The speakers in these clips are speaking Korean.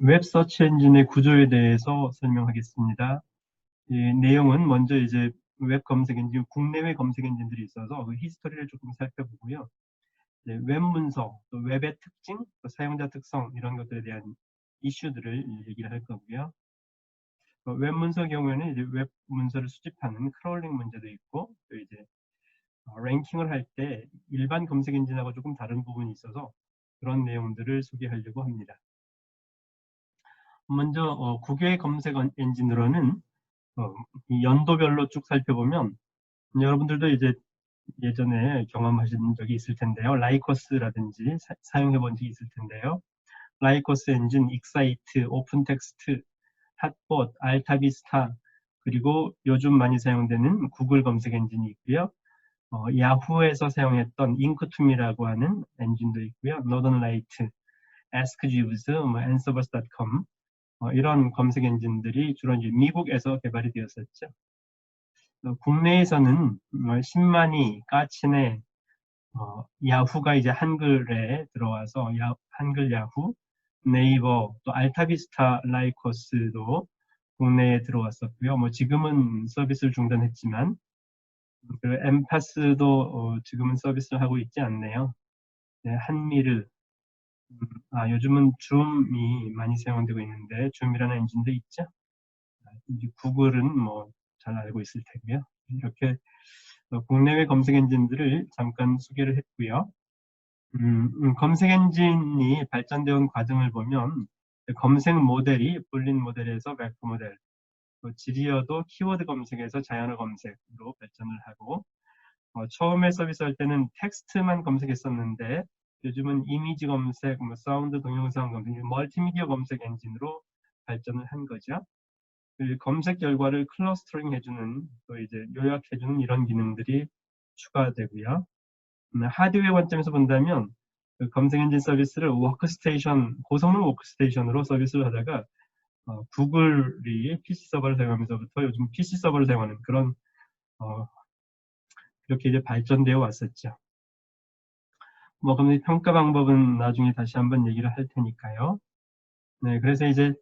웹 서치 엔진의 구조에 대해서 설명하겠습니다. 이 내용은 먼저 이제 웹 검색 엔진, 국내외 검색 엔진들이 있어서 그 히스토리를 조금 살펴보고요. 이제 웹 문서, 또 웹의 특징, 또 사용자 특성 이런 것들에 대한 이슈들을 얘기를 할 거고요. 웹 문서 경우에는 이제 웹 문서를 수집하는 크롤링 문제도 있고, 또 이제 랭킹을 할 때 일반 검색 엔진하고 조금 다른 부분이 있어서 그런 내용들을 소개하려고 합니다. 먼저 국외 검색 엔진으로는 이 연도별로 쭉 살펴보면 여러분들도 이제 예전에 경험하신 적이 있을 텐데요. 라이커스라든지 사용해 본 적이 있을 텐데요. 라이커스 엔진, 익사이트, 오픈텍스트, 핫봇, 알타비스타, 그리고 요즘 많이 사용되는 구글 검색 엔진이 있고요. 야후에서 사용했던 잉크툼이라고 하는 엔진도 있고요. 노던라이트, 아스크지우스, answers.com 이런 검색 엔진들이 주로 이제 미국에서 개발이 되었었죠. 국내에서는 10만이, 까치네, 야후가 이제 한글에 들어와서 한글 야후, 네이버, 또 알타비스타 라이커스도 국내에 들어왔었고요. 지금은 서비스를 중단했지만 그 엠파스도 지금은 서비스를 하고 있지 않네요. 네, 한미르, 요즘은 줌이 많이 사용되고 있는데 줌이라는 엔진도 있죠. 이제 구글은 잘 알고 있을 테고요. 이렇게 국내외 검색 엔진들을 잠깐 소개를 했고요. 검색 엔진이 발전되어 온 과정을 보면 검색 모델이 불린 모델에서 벡터 모델, 또 지리어도 키워드 검색에서 자연어 검색으로 발전을 하고 처음에 서비스할 때는 텍스트만 검색했었는데 요즘은 이미지 검색, 사운드, 동영상 검색, 멀티미디어 검색 엔진으로 발전을 한 거죠. 그 검색 결과를 클러스터링 해주는, 또 이제 요약해주는 이런 기능들이 추가되고요. 하드웨어 관점에서 본다면 그 검색 엔진 서비스를 워크스테이션, 고성능 워크스테이션으로 서비스를 하다가 구글이 PC 서버를 사용하면서부터 요즘 PC 서버를 사용하는 그런 이렇게 이제 발전되어 왔었죠. 그럼 평가 방법은 나중에 다시 한번 얘기를 할 테니까요. 네, 그래서 이제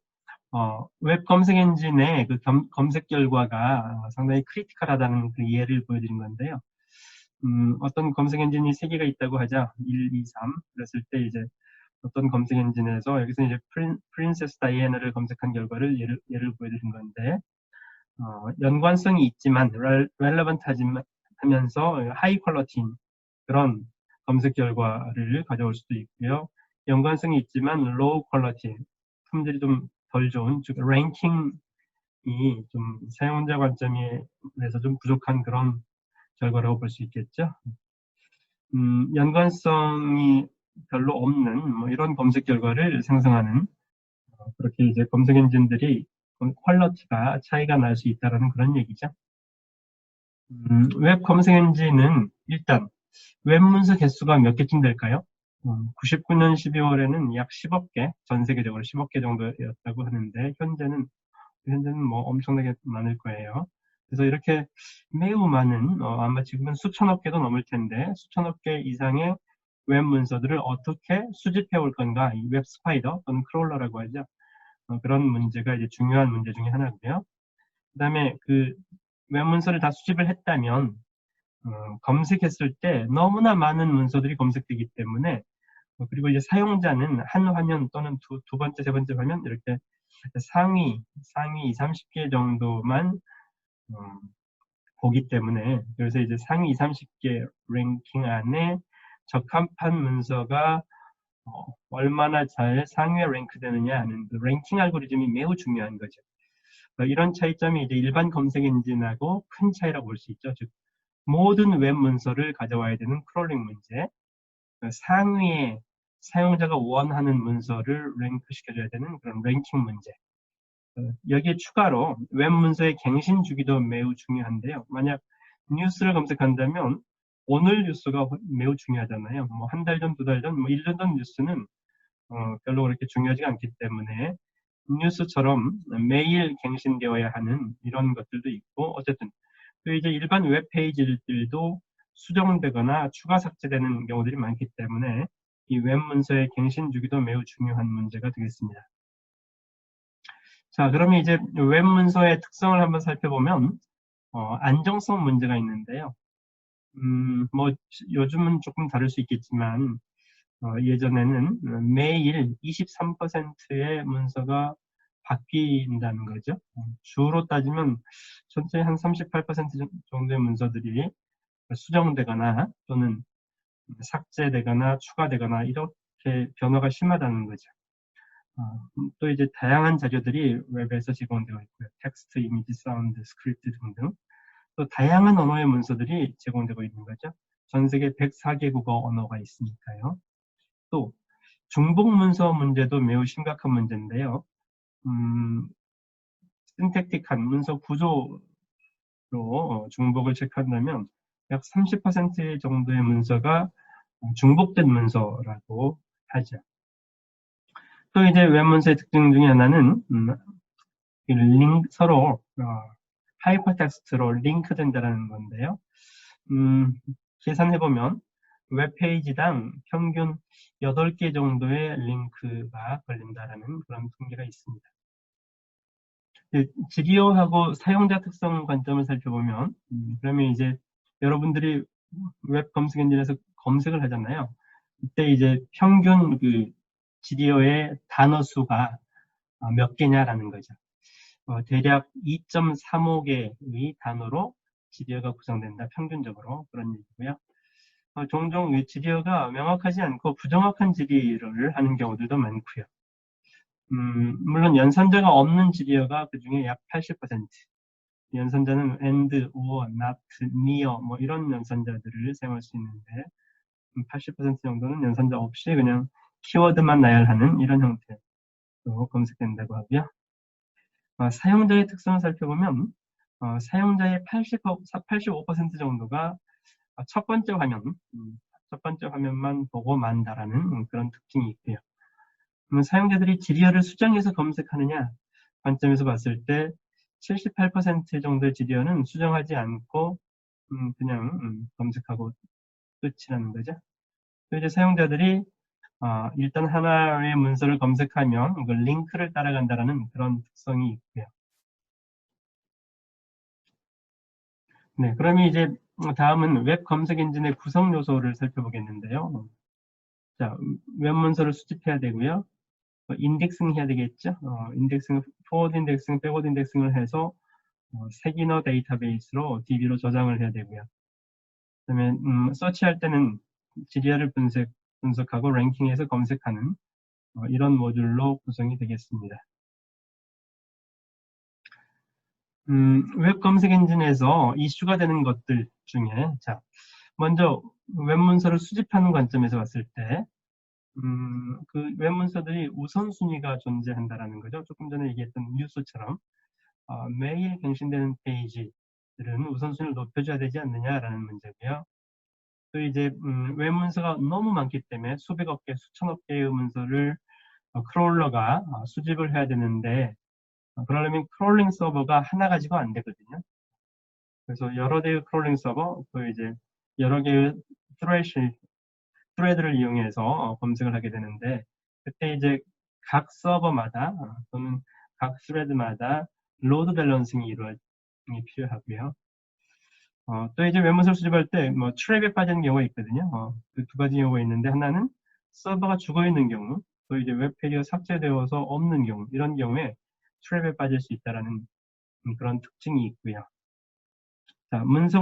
웹 검색 엔진의 그 검색 결과가 상당히 크리티컬하다는 그 예를 보여드린 건데요. 어떤 검색 엔진이 3개가 있다고 하자. 1, 2, 3. 그랬을 때 이제 어떤 검색 엔진에서 여기서 이제 프린세스 다이애나를 검색한 결과를 예를 보여드린 건데, 연관성이 있지만 relevant 하면서 하이 퀄러티인 그런 검색 결과를 가져올 수도 있고요. 연관성이 있지만 low 퀄러티, 품질이 좀 덜 좋은, 즉 랭킹이 좀 사용자 관점에서 좀 부족한 그런 결과라고 볼 수 있겠죠. 연관성이 별로 없는 이런 검색 결과를 생성하는 그렇게 이제 검색 엔진들이 퀄러티가 차이가 날 수 있다는 그런 얘기죠. 웹 검색 엔진은 일단 웹 문서 개수가 몇 개쯤 될까요? 99년 12월에는 약 10억 개, 전 세계적으로 10억 개 정도였다고 하는데 현재는 엄청나게 많을 거예요. 그래서 이렇게 매우 많은 아마 지금은 수천억 개도 넘을 텐데 수천억 개 이상의 웹 문서들을 어떻게 수집해 올 건가, 이 웹 스파이더 또는 크롤러라고 하죠. 그런 문제가 이제 중요한 문제 중에 하나고요. 그다음에 그 웹 문서를 다 수집을 했다면 검색했을 때 너무나 많은 문서들이 검색되기 때문에 그리고 이제 사용자는 한 화면 또는 두 번째, 세 번째 화면 이렇게 상위 2, 30개 정도만 보기 때문에, 그래서 이제 상위 2, 30개 랭킹 안에 적합한 문서가 얼마나 잘 상위에 랭크되느냐 하는 그 랭킹 알고리즘이 매우 중요한 거죠. 이런 차이점이 이제 일반 검색 엔진하고 큰 차이라고 볼 수 있죠. 즉 모든 웹 문서를 가져와야 되는 크롤링 문제, 상위에 사용자가 원하는 문서를 랭크시켜줘야 되는 그런 랭킹 문제. 여기에 추가로 웹 문서의 갱신 주기도 매우 중요한데요. 만약 뉴스를 검색한다면 오늘 뉴스가 매우 중요하잖아요. 한 달 전, 두 달 전, 1년 전 뉴스는 별로 그렇게 중요하지 않기 때문에 뉴스처럼 매일 갱신되어야 하는 이런 것들도 있고, 어쨌든 또 이제 일반 웹페이지들도 수정되거나 추가 삭제되는 경우들이 많기 때문에 이 웹 문서의 갱신 주기도 매우 중요한 문제가 되겠습니다. 자, 그러면 이제 웹 문서의 특성을 한번 살펴보면 안정성 문제가 있는데요. 뭐 요즘은 조금 다를 수 있겠지만 예전에는 매일 23%의 문서가 바뀐다는 거죠. 주로 따지면 전체 한 38% 정도의 문서들이 수정되거나 또는 삭제되거나 추가되거나 이렇게 변화가 심하다는 거죠. 또 이제 다양한 자료들이 웹에서 제공되고 있고요. 텍스트, 이미지, 사운드, 스크립트 등등. 또 다양한 언어의 문서들이 제공되고 있는 거죠. 전 세계 104개국어 언어가 있으니까요. 또 중복 문서 문제도 매우 심각한 문제인데요. 신택틱한 문서 구조로 중복을 체크한다면 약 30% 정도의 문서가 중복된 문서라고 하죠. 또 이제 웹 문서의 특징 중에 하나는 서로 하이퍼텍스트로 링크된다는 건데요. 계산해보면 웹페이지당 평균 8개 정도의 링크가 걸린다는 그런 통계가 있습니다. 지리어하고 사용자 특성 관점을 살펴보면 그러면 이제 여러분들이 웹 검색 엔진에서 검색을 하잖아요. 그때 이제 평균 그 지리어의 단어 수가 몇 개냐라는 거죠. 대략 2.35개의 단어로 지리어가 구성된다. 평균적으로 그런 얘기고요. 종종 지리어가 명확하지 않고 부정확한 지리를 하는 경우들도 많고요. 물론 연산자가 없는 지리어가 그 중에 약 80%. 연산자는 and, or, not, near 뭐 이런 연산자들을 사용할 수 있는데 80% 정도는 연산자 없이 그냥 키워드만 나열하는 이런 형태로 검색된다고 하고요. 사용자의 특성을 살펴보면 사용자의 85% 정도가 첫 번째 화면만 보고 만다라는 그런 특징이 있고요. 그러면 사용자들이 지리어를 수정해서 검색하느냐 관점에서 봤을 때 78% 정도의 지리어는 수정하지 않고 그냥 검색하고 끝이라는 거죠. 또 이제 사용자들이 일단 하나의 문서를 검색하면 그 링크를 따라간다라는 그런 특성이 있고요. 네, 그러면 이제 다음은 웹 검색 엔진의 구성 요소를 살펴보겠는데요. 자, 웹 문서를 수집해야 되고요. 인덱싱 해야 되겠죠. 인덱싱, 포워드 인덱싱, 백워드 인덱싱을 해서 색인어 데이터베이스로 DB로 저장을 해야 되고요. 그다음에 서치할 때는 지리어를 분석하고 랭킹해서 검색하는 이런 모듈로 구성이 되겠습니다. 웹 검색 엔진에서 이슈가 되는 것들 중에 자, 먼저 웹 문서를 수집하는 관점에서 봤을 때 그 웹 문서들이 우선순위가 존재한다라는 거죠. 조금 전에 얘기했던 뉴스처럼 매일更新되는 페이지들은 우선순위를 높여줘야 되지 않느냐라는 문제고요. 또 이제 웹 문서가 너무 많기 때문에 수백억 개, 수천억 개의 문서를 크롤러가 수집을 해야 되는데 그러려면 크롤링 서버가 하나 가지고 안 되거든요. 그래서 여러 대의 크롤링 서버, 또 이제 여러 개의 thread를 이용해서 검색을 하게 되는데 그때 이제 각 서버마다 또는 각 thread마다 로드 밸런싱이 필요하고요. 또 이제 웹문서를 수집할 때 뭐 트랩에 빠지는 경우가 있거든요. 그 두 가지 경우가 있는데 하나는 서버가 죽어 있는 경우, 또 이제 웹페이지가 삭제되어서 없는 경우, 이런 경우에 트랩에 빠질 수 있다라는 그런 특징이 있고요. 자, 문서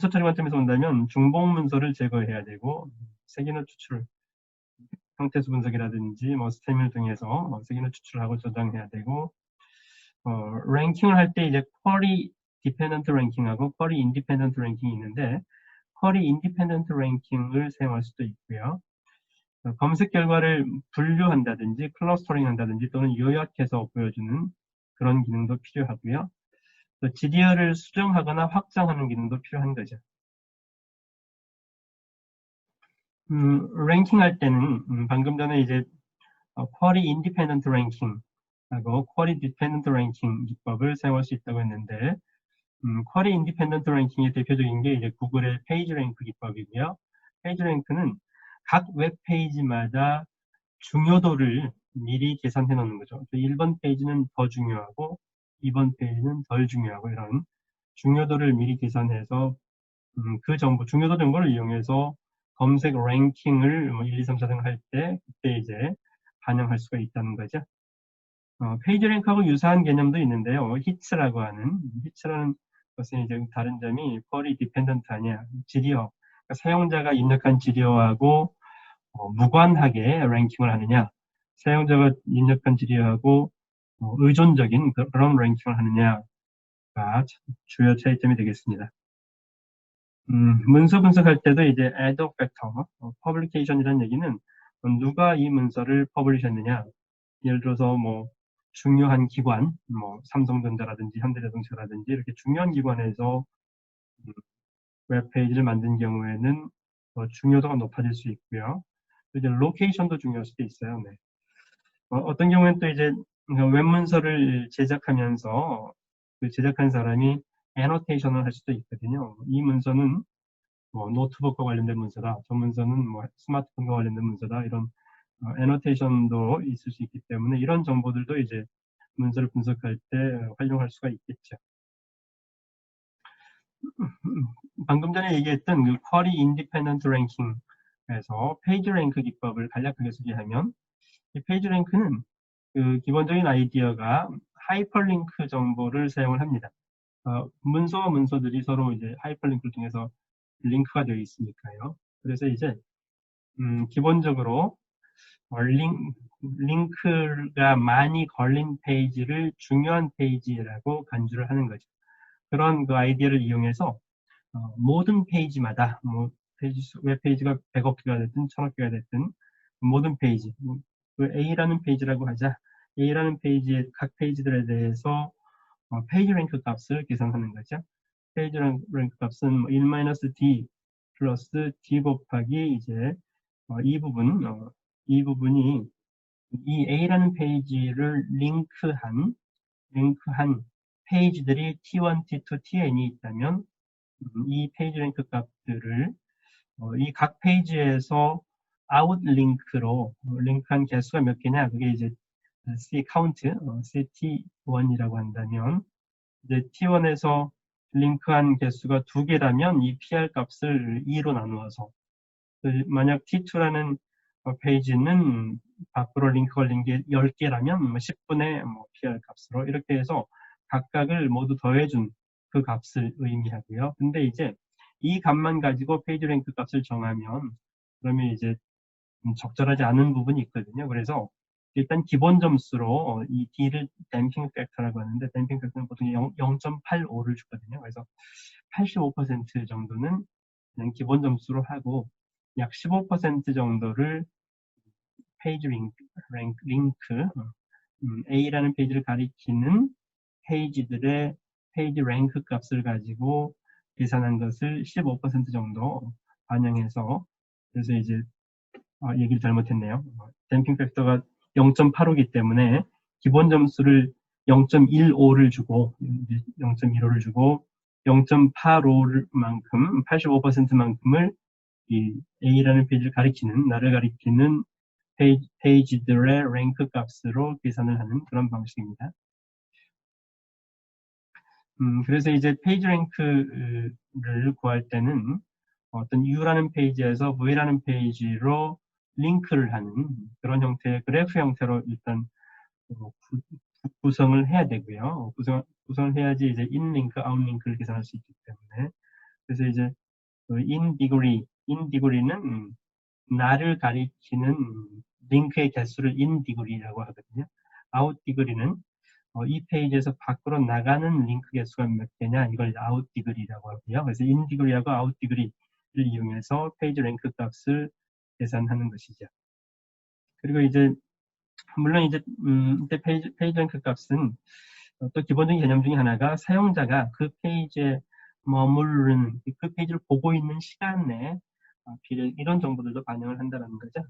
처리 관점에서 온다면 중복 문서를 제거해야 되고 색인어 추출, 형태수 분석이라든지 뭐 스템을 통해서 색인어 추출하고 저장해야 되고 랭킹을 할 때 이제 쿼리 디펜던트 랭킹하고 쿼리 인디펜던트 랭킹이 있는데 쿼리 인디펜던트 랭킹을 사용할 수도 있고요. 검색 결과를 분류한다든지 클러스터링 한다든지 또는 요약해서 보여주는 그런 기능도 필요하고요. 또 지리어를 수정하거나 확장하는 기능도 필요한 거죠. 랭킹 할 때는 방금 전에 이제 쿼리 인디펜던트 랭킹하고 쿼리 디펜던트 랭킹 기법을 사용할 수 있다고 했는데 쿼리 인디펜던트 랭킹의 대표적인 게 이제 구글의 페이지 랭크 기법이고요. 페이지 랭크는 각 웹페이지마다 중요도를 미리 계산해 놓는 거죠. 1번 페이지는 더 중요하고 2번 페이지는 덜 중요하고 이런 중요도를 미리 계산해서 그 정보, 중요도 정보를 이용해서 검색 랭킹을 1, 2, 3, 4등 할 때 그때 이제 반영할 수가 있다는 거죠. 페이지 랭크하고 유사한 개념도 있는데요. 히츠라고 하는, 히츠라는 것은 이제 다른 점이 쿼리 디펜던트 아니야. 지리어. 그러니까 사용자가 입력한 지리어하고 무관하게 랭킹을 하느냐, 사용자가 입력한 지리어하고 의존적인 그런 랭킹을 하느냐가 주요 차이점이 되겠습니다. 문서 분석할 때도 이제 add factor, publication이라는 얘기는 누가 이 문서를 퍼블리셨느냐, 예를 들어서 뭐 중요한 기관, 뭐 삼성전자라든지 현대자동차라든지 이렇게 중요한 기관에서 웹페이지를 만든 경우에는 중요도가 높아질 수 있고요. 이제 로케이션도 중요할 수도 있어요. 네. 어떤 경우에는 또 이제 웹문서를 제작하면서 그 제작한 사람이 애노테이션을 할 수도 있거든요. 이 문서는 뭐 노트북과 관련된 문서다. 저 문서는 뭐 스마트폰과 관련된 문서다. 이런 애노테이션도 있을 수 있기 때문에 이런 정보들도 이제 문서를 분석할 때 활용할 수가 있겠죠. 방금 전에 얘기했던 그 쿼리 인디펜던트 랭킹에서 페이지 랭크 기법을 간략하게 소개하면 이 페이지 랭크는 그 기본적인 아이디어가 하이퍼링크 정보를 사용을 합니다. 문서와 문서들이 서로 이제 하이퍼링크를 통해서 링크가 되어 있으니까요. 그래서 이제 기본적으로 링크가 많이 걸린 페이지를 중요한 페이지라고 간주를 하는 거죠. 그런 그 아이디어를 이용해서 모든 페이지마다 뭐 웹페이지가 100억 개가 됐든 1000억 개가 됐든 모든 페이지, 그 A라는 페이지라고 하자. A라는 페이지의 각 페이지들에 대해서 페이지 랭크 값을 계산하는 거죠. 페이지 랭크 값은 1-D 플러스 D 곱하기 이제 이 부분이 이 A라는 페이지를 링크한 페이지들이 T1, T2, Tn이 있다면 이 페이지 랭크 값들을 이 각 페이지에서 아웃 링크로 링크한 개수가 몇 개냐, 그게 이제 C 카운트, CT1이라고 한다면 이제 T1에서 링크한 개수가 2개라면 이 PR 값을 2로 나누어서 만약 T2라는 페이지는 밖으로 링크 걸린 게 10개라면 10분의 PR 값으로 이렇게 해서 각각을 모두 더해준 그 값을 의미하고요. 근데 이제 이 값만 가지고 페이지 랭크 값을 정하면 그러면 이제 적절하지 않은 부분이 있거든요. 그래서 일단 기본 점수로 이 D를 댐핑 팩터라고 하는데 댐핑 팩터는 보통 0.85를 주거든요. 그래서 85% 정도는 그냥 기본 점수로 하고 약 15% 정도를 페이지 링크, A라는 페이지를 가리키는 페이지들의 페이지 랭크 값을 가지고 계산한 것을 15% 정도 반영해서 그래서 이제 얘기를 잘못했네요. 댐핑 팩터가 0.85이기 때문에 기본 점수를 0.15를 주고 0.15를 주고 0.85만큼 85%만큼을 이 A라는 페이지를 가리키는 나를 가리키는 페이지들의 랭크 값으로 계산을 하는 그런 방식입니다. 그래서 이제 페이지 랭크를 구할 때는 어떤 U라는 페이지에서 V라는 페이지로 링크를 하는 그런 형태의 그래프 형태로 일단 구성을 해야 되고요. 구성을 해야지 이제 in 링크, out 링크를 계산할 수 있기 때문에 그래서 이제 in degree는 나를 가리키는 링크의 개수를 in degree라고 하거든요. out degree는 이 페이지에서 밖으로 나가는 링크 개수가 몇 개냐 이걸 out degree라고 하고요. 그래서 in degree하고 out degree를 이용해서 페이지 랭크 값을 계산하는 것이죠. 그리고 이제 물론 이제 페이지 랭크 값은 또 기본적인 개념 중에 하나가 사용자가 그 페이지에 머무르는 그 페이지를 보고 있는 시간 내에 이런 정보들도 반영을 한다는 거죠.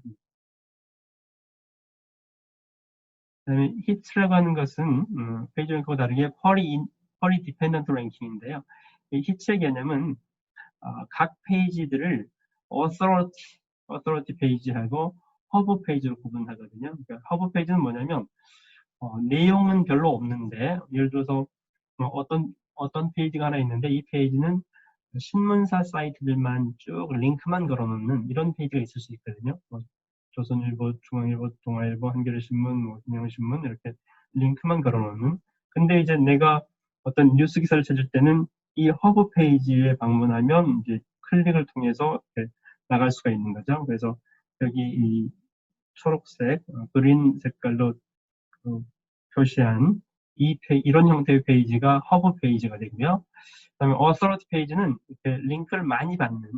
그다음에 히트라고 하는 것은 페이지 랭크와 다르게 쿼리 디펜던트 랭킹인데요. 이 히트의 개념은 각 페이지들을 authority 페이지하고 허브 페이지로 구분하거든요. 그러니까 허브 페이지는 뭐냐면 내용은 별로 없는데 예를 들어서 어떤 페이지가 하나 있는데 이 페이지는 신문사 사이트들만 쭉 링크만 걸어놓는 이런 페이지가 있을 수 있거든요. 조선일보, 중앙일보, 동아일보, 한겨레신문, 경향신문 이렇게 링크만 걸어놓는. 근데 이제 내가 어떤 뉴스 기사를 찾을 때는 이 허브 페이지에 방문하면 이제 클릭을 통해서 나갈 수가 있는 거죠. 그래서 여기 이 초록색, 그린 색깔로 표시한 이런 형태의 페이지가 허브 페이지가 되고요. 그다음에 authority 페이지는 이렇게 링크를 많이 받는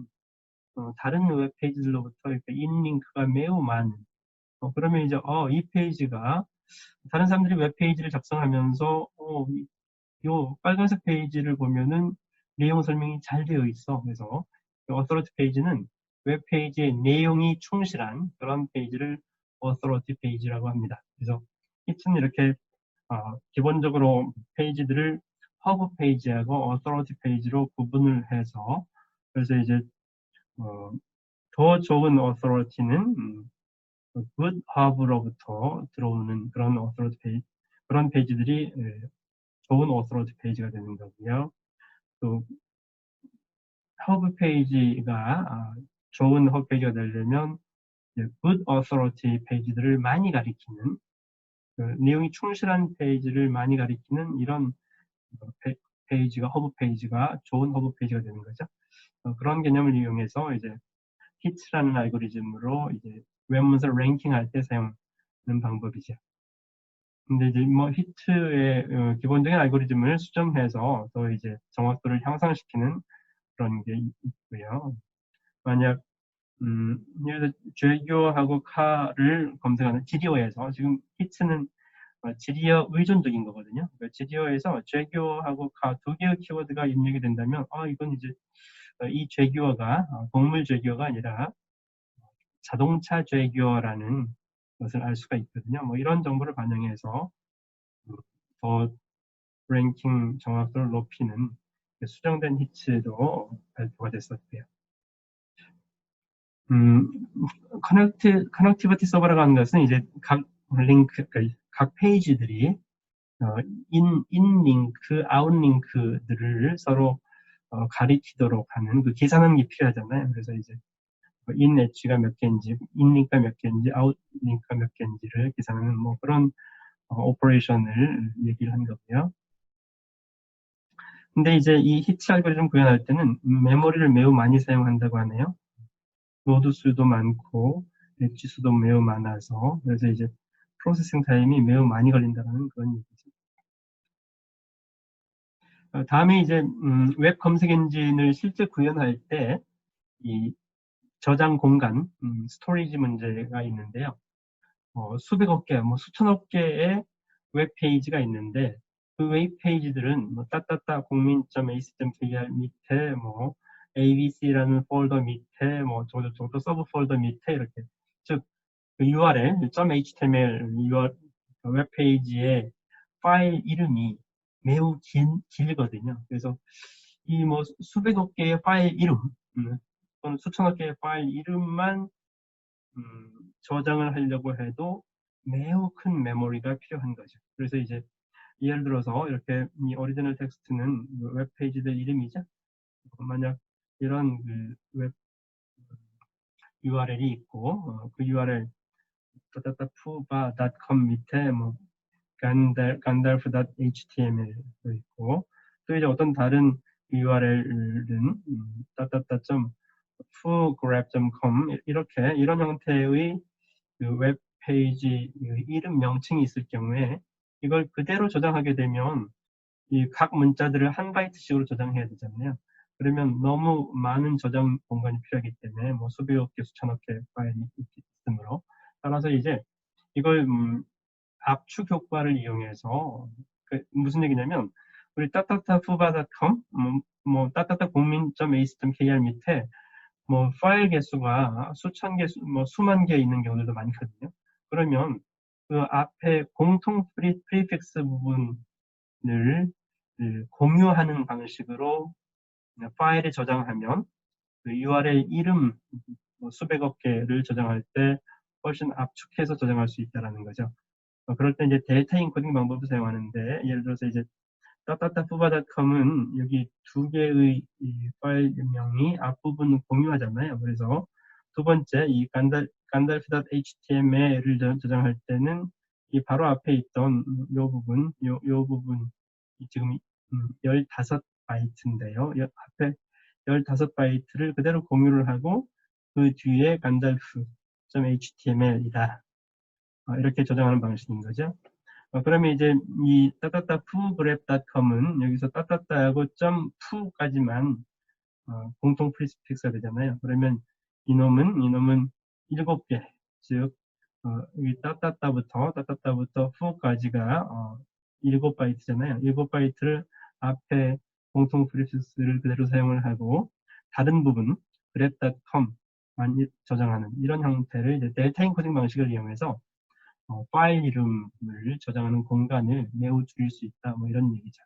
다른 웹 페이지들로부터 이렇게 인링크가 매우 많은 그러면 이제 이 페이지가 다른 사람들이 웹 페이지를 작성하면서 요 빨간색 페이지를 보면은 내용 설명이 잘 되어 있어. 그래서 authority 페이지는 웹 페이지의 내용이 충실한 그런 페이지를 authority 페이지라고 합니다. 그래서 히트는 이렇게 기본적으로 페이지들을 허브 페이지하고 authority 페이지로 구분을 해서 그래서 이제 더 좋은 authority는 good hub로부터 들어오는 그런 authority 페이지, 그런 페이지들이 좋은 authority 페이지가 되는 거고요. 또 허브 페이지가 좋은 허브 페이지가 되려면 good authority 페이지들을 많이 가리키는 내용이 충실한 페이지를 많이 가리키는 이런 페이지가 허브 페이지가 좋은 허브 페이지가 되는 거죠. 그런 개념을 이용해서 이제 히트라는 알고리즘으로 이제 웹문서를 랭킹할 때 사용하는 방법이죠. 근데 이제 뭐 히트의 기본적인 알고리즘을 수정해서 더 이제 정확도를 향상시키는 그런 게 있고요. 만약 예를 들어 제교하고 카를 검색하는 지디어에서 지금 히트는 지디어 의존적인 거거든요. 그러니까 지디어에서 제교하고 카 두 개의 키워드가 입력이 된다면 이건 이제 이 제교어가 동물 제교어가 아니라 자동차 제교어라는 것을 알 수가 있거든요. 뭐 이런 정보를 반영해서 더 랭킹 정확도를 높이는 수정된 히트도 발표가 됐었고요. 커넥티비티 서버라고 하는 것은 이제 각 링크, 그러니까 각 페이지들이 인 링크, 아웃 링크들을 서로 가리키도록 하는 그 계산하는 게 필요하잖아요. 그래서 이제 인 엣지가 몇 개인지, 인 링크가 몇 개인지, 아웃 링크가 몇 개인지를 계산하는 뭐 그런 오퍼레이션을 얘기를 한 거고요. 근데 이제 이 히트 알고리즘 구현할 때는 메모리를 매우 많이 사용한다고 하네요. 노드 수도 많고 엣지 수도 매우 많아서 그래서 이제 프로세싱 타임이 매우 많이 걸린다는 그런 얘기죠. 다음에 이제 웹 검색 엔진을 실제 구현할 때 이 저장 공간, 스토리지 문제가 있는데요. 수백억 개, 뭐 수천억 개의 웹 페이지가 있는데 그 웹 페이지들은 뭐 따따따 국민.ac.kr 밑에 뭐 abc라는 폴더 밑에 뭐 저도 서브 폴더 밑에 이렇게 즉 그 URL .html 웹 페이지의 파일 이름이 매우 길거든요. 그래서 이 뭐 수백억 개의 파일 이름 또는 수천억 개의 파일 이름만 저장을 하려고 해도 매우 큰 메모리가 필요한 거죠. 그래서 이제 예를 들어서 이렇게 이 오리지널 텍스트는 웹페이지들 이름이죠. 만약 이런 그 웹 URL이 있고 그 URL 푸바.com 밑에 뭐 gandalf.html도 있고 또 이제 어떤 다른 URL은 fugrab.com 이렇게 이런 형태의 그 웹페이지 이름 명칭이 있을 경우에 이걸 그대로 저장하게 되면 이 각 문자들을 한 바이트씩으로 저장해야 되잖아요. 그러면 너무 많은 저장 공간이 필요하기 때문에 뭐 수백억 개, 수천억 개 파일이 있으므로 따라서 이제 이걸 압축 효과를 이용해서 무슨 얘기냐면 우리 따따따푸바.com 뭐 따따따 국민.ac.kr 밑에 뭐 파일 개수가 수천 개, 뭐 수만 개 있는 경우들도 많거든요. 그러면 그 앞에 공통 프리픽스 부분을 공유하는 방식으로 파일에 저장하면 그 URL 이름 뭐 수백억 개를 저장할 때 훨씬 압축해서 저장할 수 있다라는 거죠. 그럴 때 이제 데이터 인코딩 방법을 사용하는데, 예를 들어서 이제 따따따푸바닷컴은 여기 두 개의 이 파일명이 앞부분 공유하잖아요. 그래서 두 번째 이 gandalf.html을 저장할 때는 이 바로 앞에 있던 요 부분, 요 부분 지금 15바이트인데요. 앞에 15바이트를 그대로 공유를 하고 그 뒤에 gandalf.html이다. 이렇게 저장하는 방식인 거죠. 그러면 이제 이 따따따푸그랩닷컴은 여기서 따따따하고 .푸까지만 공통 프리픽스가 되잖아요. 그러면 이놈은 7개, 즉 이 따따따부터 푸까지가 7바이트잖아요. 7바이트를 앞에 공통 프리픽스를 그대로 사용을 하고 다른 부분 그랩닷컴만 저장하는 이런 형태를 이제 델타 인코딩 방식을 이용해서 파일 이름을 저장하는 공간을 매우 줄일 수 있다. 뭐 이런 얘기죠.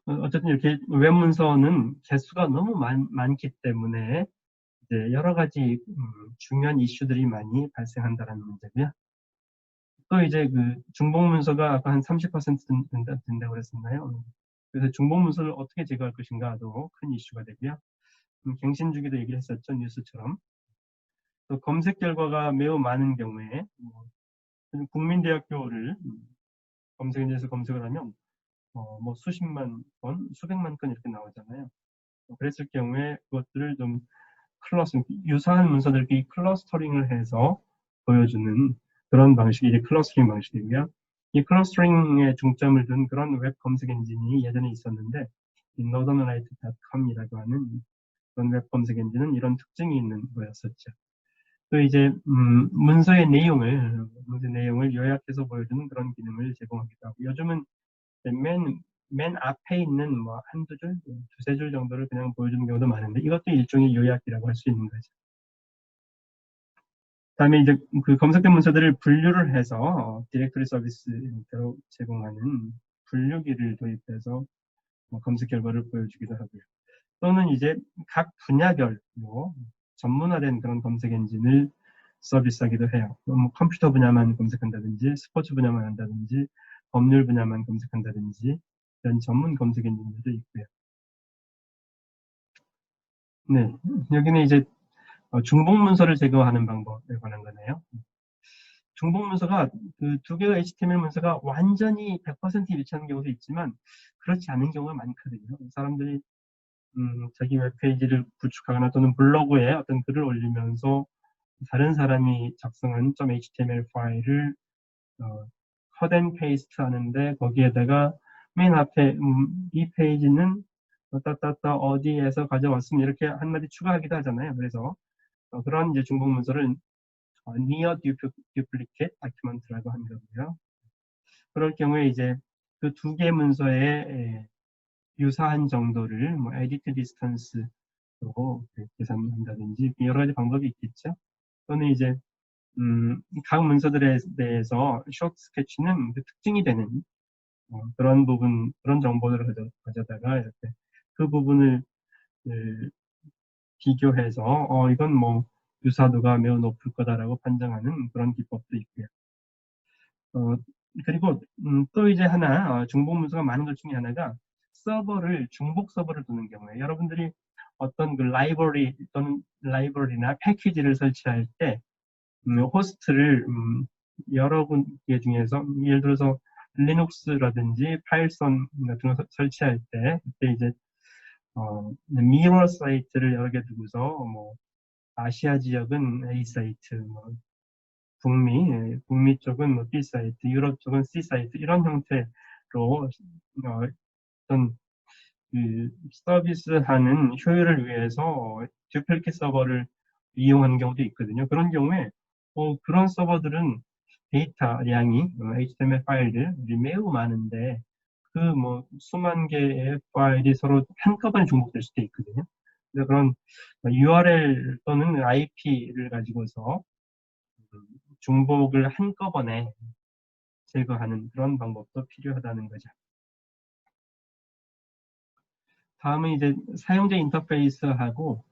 어쨌든 이렇게 웹 문서는 개수가 너무 많기 때문에 이제 여러 가지 중요한 이슈들이 많이 발생한다는 문제고요. 또 이제 그 중복 문서가 아까 한 30% 된다고 그랬었나요? 그래서 중복 문서를 어떻게 제거할 것인가도 큰 이슈가 되고요. 갱신 주기도 얘기를 했었죠, 뉴스처럼. 또 검색 결과가 매우 많은 경우에 국민대학교를 검색 엔진에서 검색을 하면 뭐 수십만 건, 수백만 건 이렇게 나오잖아요. 그랬을 경우에 그것들을 좀 유사한 문서들끼리 클러스터링을 해서 보여주는 그런 방식이 이제 클러스터링 방식이고요. 이 클러스터링에 중점을 둔 그런 웹 검색 엔진이 예전에 있었는데, 이 northernlight.com이라고 하는 그런 웹 검색 엔진은 이런 특징이 있는 거였었죠. 또 이제 문서의 내용을 요약해서 보여주는 그런 기능을 제공하기도 하고, 요즘은 맨 앞에 있는 뭐 한두 줄, 두세 줄 정도를 그냥 보여주는 경우도 많은데, 이것도 일종의 요약이라고 할 수 있는 거죠. 다음에 이제 그 검색된 문서들을 분류를 해서 디렉토리 서비스 형태로 제공하는 분류기를 도입해서 검색 결과를 보여주기도 하고요. 또는 이제 각 분야별로 전문화된 그런 검색 엔진을 서비스하기도 해요. 뭐 컴퓨터 분야만 검색한다든지, 스포츠 분야만 한다든지, 법률 분야만 검색한다든지, 이런 전문 검색 엔진들도 있고요. 네, 여기는 이제 중복 문서를 제거하는 방법에 관한 거네요. 중복 문서가 그 두 개의 HTML 문서가 완전히 100% 일치하는 경우도 있지만 그렇지 않은 경우가 많거든요. 사람들이 자기 웹페이지를 구축하거나 또는 블로그에 어떤 글을 올리면서 다른 사람이 작성한 .html 파일을 컷 앤 페이스트 하는데 거기에다가 맨 앞에 이 페이지는 따따따 어디에서 가져왔으면 이렇게 한마디 추가하기도 하잖아요. 그래서 그런 이제 중복 문서를 near duplicate document라고 하는 거고요. 그럴 경우에 이제 그 두 개 문서의 유사한 정도를 뭐 edit distance로 계산한다든지 여러 가지 방법이 있겠죠. 또는 이제 각 문서들에 대해서 숏 스케치는 그 특징이 되는 그런 부분, 그런 정보를 가져다가 이렇게 그 부분을 비교해서 이건 뭐 유사도가 매우 높을 거다라고 판정하는 그런 기법도 있고요. 그리고 또 이제 하나 중복 문서가 많은 것 중에 하나가 중복 서버를 두는 경우에 여러분들이 어떤 그 라이브러리 또는 라이브러리나 패키지를 설치할 때 호스트를 여러 군데 중에서 예를 들어서 리눅스라든지 파이썬 같은 거 설치할 때 그때 이제 미러 사이트를 여러 개 두고서 뭐 아시아 지역은 A 사이트, 뭐 북미 쪽은 뭐 B 사이트, 유럽 쪽은 C 사이트 이런 형태로 어떤 그 서비스하는 효율을 위해서 듀플리케이트 서버를 이용하는 경우도 있거든요. 그런 경우에 그런 서버들은 데이터량이 HTML 파일들이 매우 많은데 그 뭐 수만 개의 파일이 서로 한꺼번에 중복될 수도 있거든요. 그래서 그런 URL 또는 IP를 가지고서 중복을 한꺼번에 제거하는 그런 방법도 필요하다는 거죠. 다음은 이제 사용자 인터페이스하고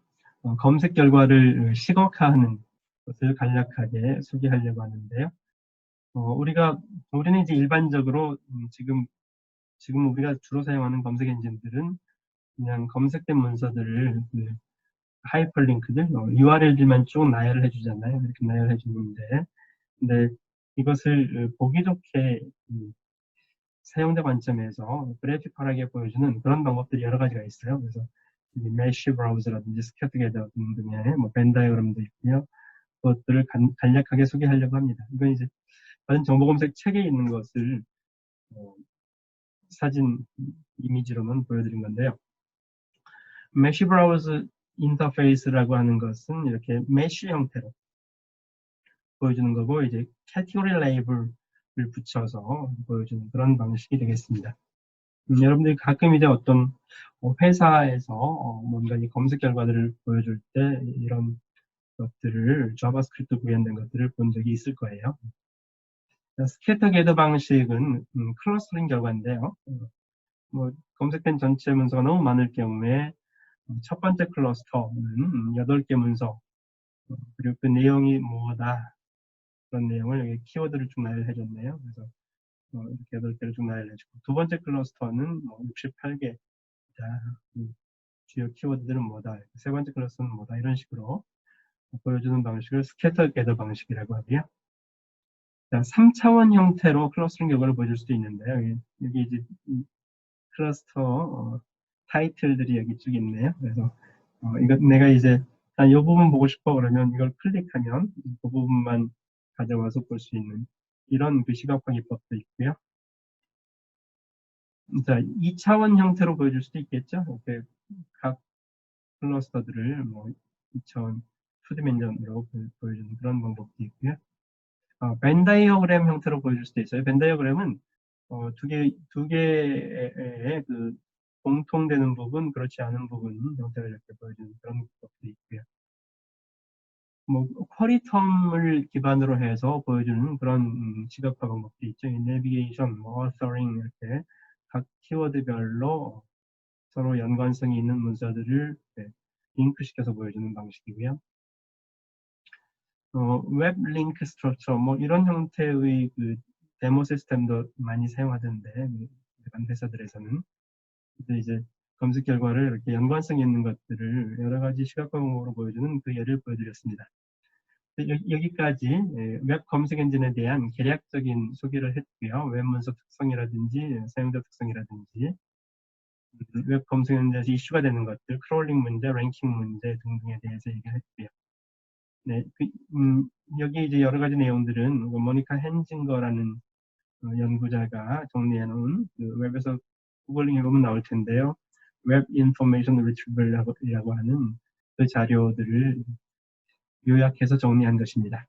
검색 결과를 시각화하는 것을 간략하게 소개하려고 하는데요. 우리는 이제 일반적으로 지금 우리가 주로 사용하는 검색 엔진들은 그냥 검색된 문서들을 하이퍼링크들, URL들만 쭉 나열을 해주잖아요. 이렇게 나열해 주는데, 근데 이것을 보기 좋게 사용자 관점에서 그래픽화하게 보여주는 그런 방법들이 여러 가지가 있어요. 그래서 메쉬 브라우저라든지 스캐터게더 등등의 벤 다이어그램도 있고요. 그것들을 간략하게 소개하려고 합니다. 이건 이제 다른 정보 검색 책에 있는 것을 사진 이미지로만 보여드린 건데요. 메쉬 브라우저 인터페이스라고 하는 것은 이렇게 메쉬 형태로 보여주는 거고, 이제 캐티고리 레이블을 붙여서 보여주는 그런 방식이 되겠습니다. 여러분들이 가끔 이제 어떤 회사에서 뭔가 이 검색 결과들을 보여줄 때 이런 것들을 자바스크립트 구현된 것들을 본 적이 있을 거예요. 스캐터 게더 방식은 클러스터링 결과인데요. 검색된 전체 문서가 너무 많을 경우에 첫 번째 클러스터는 8개 문서, 그리고 그 내용이 뭐다, 그런 내용을 여기 키워드를 쭉 나열해 줬네요. 그래서 이렇게 8개를 쭉 나열해 주고, 두 번째 클러스터는 68개, 주요 키워드들은 뭐다, 세 번째 클러스는 뭐다, 이런 식으로 보여주는 방식을 스캐터 게더 방식이라고 하고요. 3차원 형태로 클러스터링 결과를 보여줄 수도 있는데요. 여기 이제 클러스터 타이틀들이 여기 쭉 있네요. 그래서 이거 내가 이제 이 부분 보고 싶어 그러면 이걸 클릭하면 그 부분만 가져와서 볼 수 있는 이런 시각화 기법도 있고요. 자, 2차원 형태로 보여줄 수도 있겠죠. 이렇게 각 클러스터들을 2차원 2디멘전으로 보여주는 그런 방법도 있고요. 벤 다이어그램 형태로 보여줄 수도 있어요. 벤 다이어그램은 두 개의 공통되는 부분, 그렇지 않은 부분 형태를 이렇게 보여주는 그런 것도 있고요. 쿼리텀을 기반으로 해서 보여주는 그런 시각화 방법도 있죠. 내비게이션, 어서링 이렇게 각 키워드별로 서로 연관성이 있는 문서들을 링크시켜서 보여주는 방식이고요. 웹 링크 스트럭처 이런 형태의 데모 시스템도 많이 사용하던데 일반 회사들에서는 이제 검색 결과를 이렇게 연관성 있는 것들을 여러 가지 시각화 방법으로 보여주는 그 예를 보여드렸습니다. 여기까지 웹 검색 엔진에 대한 개략적인 소개를 했고요. 웹 문서 특성이라든지 사용자 특성이라든지 웹 검색 엔진에서 이슈가 되는 것들, 크롤링 문제, 랭킹 문제 등등에 대해서 얘기를 했고요. 네, 여기 이제 여러 가지 내용들은 모니카 헨징거라는 연구자가 정리해 놓은 웹에서 구글링 해보면 나올 텐데요. 웹 인포메이션 리트리벌이라고 하는 그 자료들을 요약해서 정리한 것입니다.